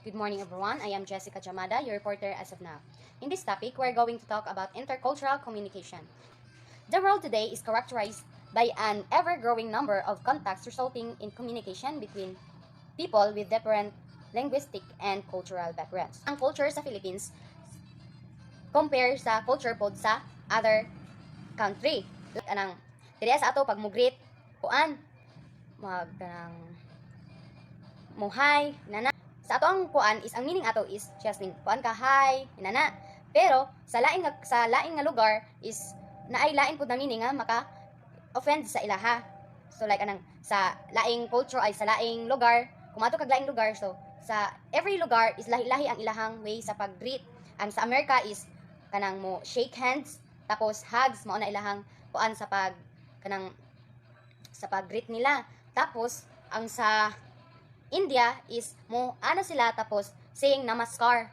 Good morning, everyone. I am Jessica Jamada, your reporter as of now. In this topic, we're going to talk about intercultural communication. The world today is characterized by an ever-growing number of contacts resulting in communication between people with different linguistic and cultural backgrounds. Ang culture sa Philippines compare sa culture pod sa other country. Like anang diri sa ato pag mugreet kuan mag muhay nana sa ato ang kuan is ang meaning ato is just kuan ka hi nana, pero sa laing nga lugar is naay lain pud na meaning nga maka offend sa ilaha. So like anang sa laing culture ay sa laing lugar, kung ato kag laing lugar, so sa every lugar is lahi-lahi ang ilahang way sa pag-greet. Ang sa Amerika is kanang mo shake hands, tapos hugs mao na ilahang kuan sa pag-greet nila. Tapos ang sa India is mo ano sila tapos saying namaskar.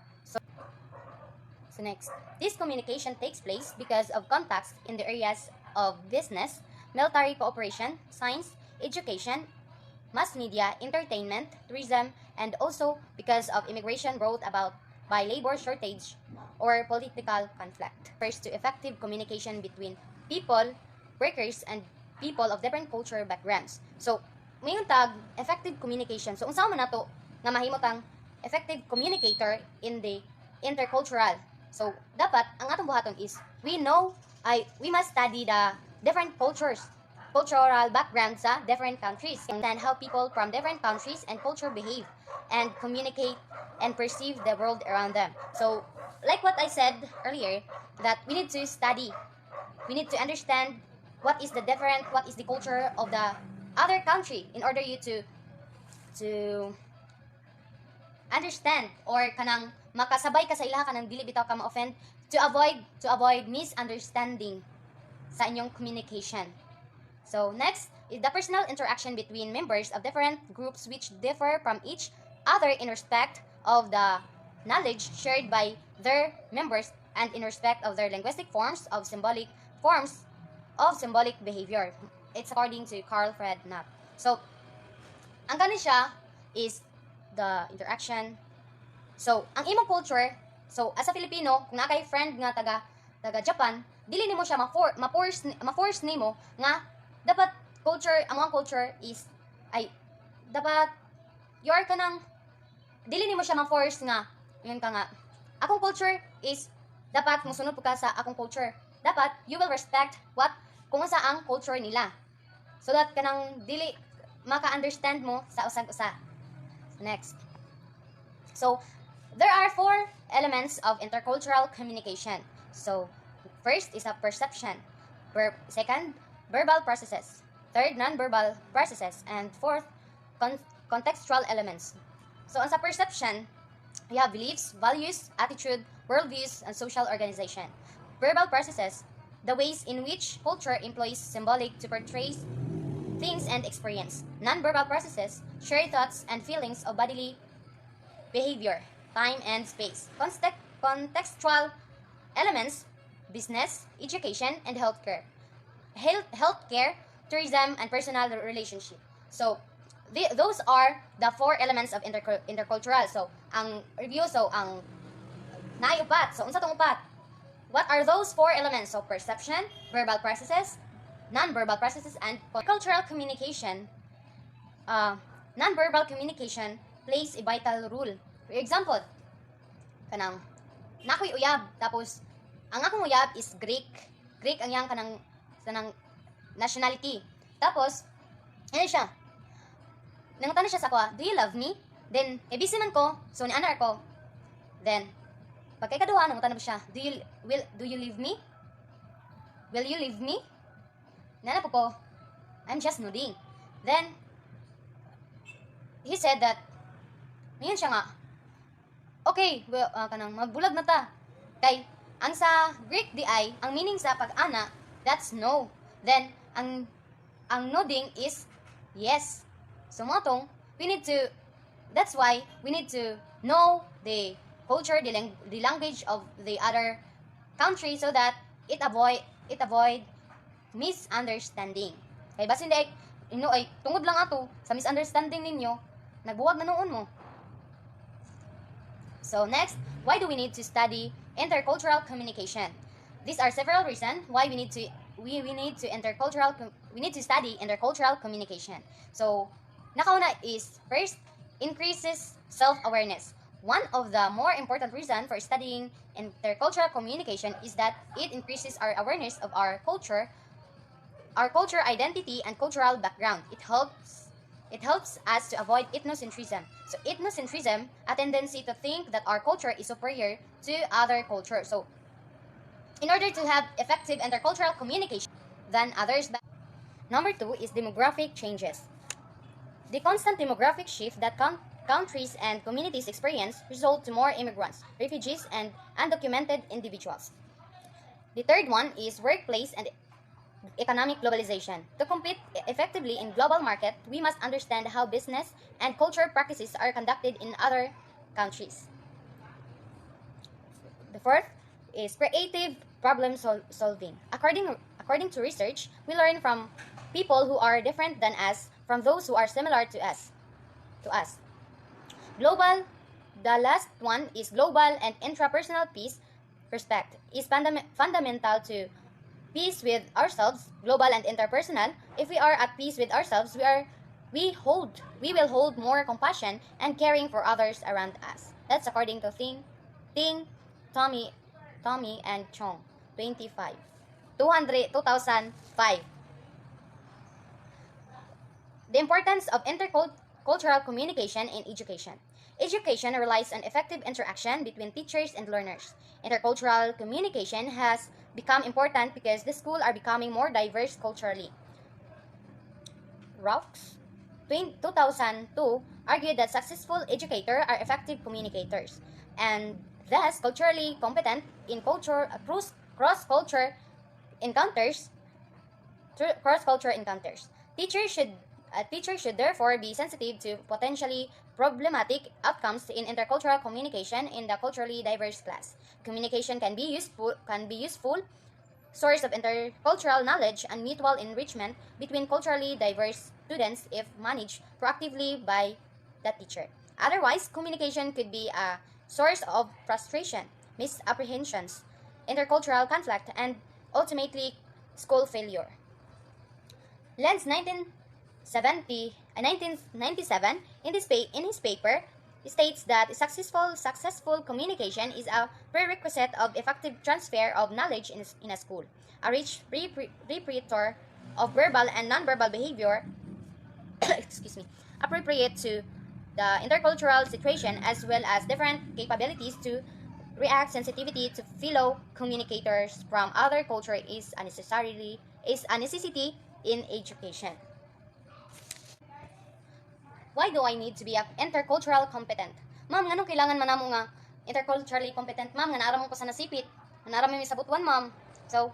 So next, this communication takes place because of contacts in the areas of business, military cooperation, science, education, mass media, entertainment, tourism, and also because of immigration brought about by labor shortage or political conflict. First, to effective communication between people, workers, and people of different cultural backgrounds. So, mayong tag effective communication. So, unsa man nato nga mahimot ang effective communicator in the intercultural. So, dapat ang atong buhaton is we must study the different cultural backgrounds sa different countries, and how people from different countries and culture behave and communicate and perceive the world around them. So, like what I said earlier, that we need to study. We need to understand what is the culture of the other country in order you to understand or kanang makasabay ka sa ilaha kanang dili bitaw ka ma-offend, to avoid misunderstanding sa inyong communication. So next is the personal interaction between members of different groups which differ from each other in respect of the knowledge shared by their members and in respect of their linguistic forms of symbolic behavior. It's according to Carl Fred Knapp. So, ang kanin siya is the interaction. So, ang imong culture, so as a Filipino, kung nakay friend nga taga Japan, dili nimo siya ma-force nimo nga dapat among culture is dapat your kanang dili nimo siya ma-force nga yun ka nga akong culture is dapat musunod po ka sa akong culture. Dapat you will respect kung sa ang culture nila, so that kanang dili maka-understand mo sa usag-usa. Next, so there are 4 elements of intercultural communication. So first is a perception, second verbal processes, third non-verbal processes, and fourth contextual elements. So sa perception, we have beliefs, values, attitude, worldviews, and social organization. Verbal processes, the ways in which culture employs symbolic to portray things and experience. Non-verbal processes, shared thoughts and feelings of bodily behavior, time and space. Contextual elements, business, education, and healthcare. Healthcare, tourism, and personal relationship. So, those are the 4 elements of intercultural. So, ang review, ang naayupat. So, unsa tong upat? What are those 4 elements? So, perception, verbal processes, non-verbal processes, and cultural communication. Non-verbal communication plays a vital role. For example, kanang nakoy uyab, tapos ang akong uyab is Greek ang yang kanang nationality. Tapos ano siya, nangutan siya sa ko, do you love me? Then busy man ko, so ni anar ko. Then pagkay kaduha nangutan siya, do you leave me? Will you leave me? Nana po ko, I'm just nodding. Then he said that ngayon siya nga, okay, well, kanang magbulag na ta. Kay ang sa Greek di ay ang meaning sa pag-ana, that's no. Then ang nodding is yes. So motong that's why we need to know the culture, the language of the other country, so that it avoid misunderstanding. Kay basin di ay tungod lang ato sa misunderstanding ninyo, nagbuwag na noon mo. So next, why do we need to study intercultural communication? These are several reasons why we need to study intercultural communication. So, nakauna is first, increases self-awareness. One of the more important reasons for studying intercultural communication is that it increases our awareness of our culture identity and cultural background. It helps us to avoid ethnocentrism. So ethnocentrism, a tendency to think that our culture is superior to other cultures. So in order to have effective intercultural communication than others. Number two is demographic changes. The constant demographic shift that countries and communities experience result to more immigrants, refugees, and undocumented individuals. The third one is workplace and economic globalization. To compete effectively in global market, we must understand how business and culture practices are conducted in other countries. The fourth is creative problem solving. According to research, we learn from people who are different than us from those who are similar to us. Global, the last one is global and intrapersonal peace. Respect is fundamental to peace with ourselves, global and interpersonal. If we are at peace with ourselves, we will hold more compassion and caring for others around us. That's according to Ting, Tommy and Chong, 2005. The importance of intercultural communication in education. Education relies on effective interaction between teachers and learners. Intercultural communication has become important because the schools are becoming more diverse culturally. Raux, 2002, argued that successful educators are effective communicators and thus culturally competent in cross-culture encounters. Teachers should therefore be sensitive to potentially problematic outcomes in intercultural communication in the culturally diverse class. Communication can be useful source of intercultural knowledge and mutual enrichment between culturally diverse students if managed proactively by the teacher. Otherwise, communication could be a source of frustration, misapprehensions, intercultural conflict, and ultimately school failure. Lenz 1997 in his paper states that successful communication is a prerequisite of effective transfer of knowledge in a school. A rich repertoire of verbal and nonverbal behavior appropriate to the intercultural situation as well as different capabilities to react sensitivity to fellow communicators from other culture is a necessity in education. Why do I need to be a intercultural competent? Ma'am, nganong kailangan man namo nga interculturally competent, ma'am? Nga naara mo pa sa nasipit, nga naara mo sa butuan, ma'am. So,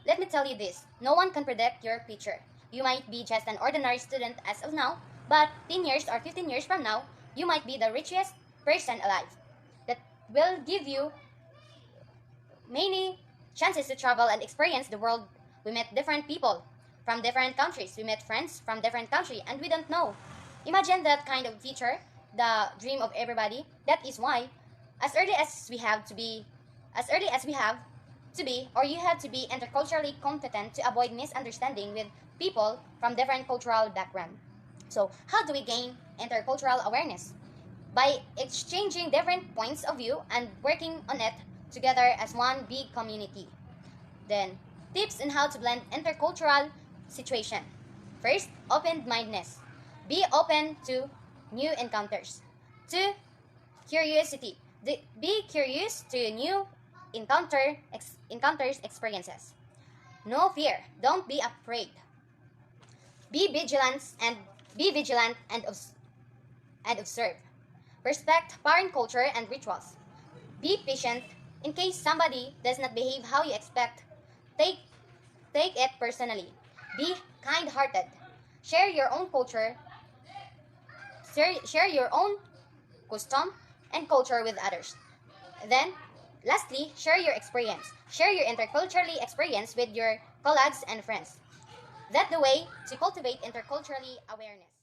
let me tell you this. No one can predict your future. You might be just an ordinary student as of now, but 10 years or 15 years from now, you might be the richest person alive. That will give you many chances to travel and experience the world. We met different people from different countries. We met friends from different countries, and we don't know. Imagine that kind of future, the dream of everybody. That is why, as early as we have to be, or you have to be interculturally competent to avoid misunderstanding with people from different cultural background. So, how do we gain intercultural awareness? By exchanging different points of view and working on it together as one big community. Then, tips on how to blend intercultural situation. First, open-mindedness. Be open to new encounters. 2. Curiosity. Be curious to new encounters experiences. No fear. Don't be afraid. Be vigilant and observe. Respect foreign culture and rituals. Be patient in case somebody does not behave how you expect. Take it personally. Be kind-hearted. Share your own culture. Share your own custom and culture with others. Then, lastly, share your experience. Share your interculturally experience with your colleagues and friends. That's the way to cultivate interculturally awareness.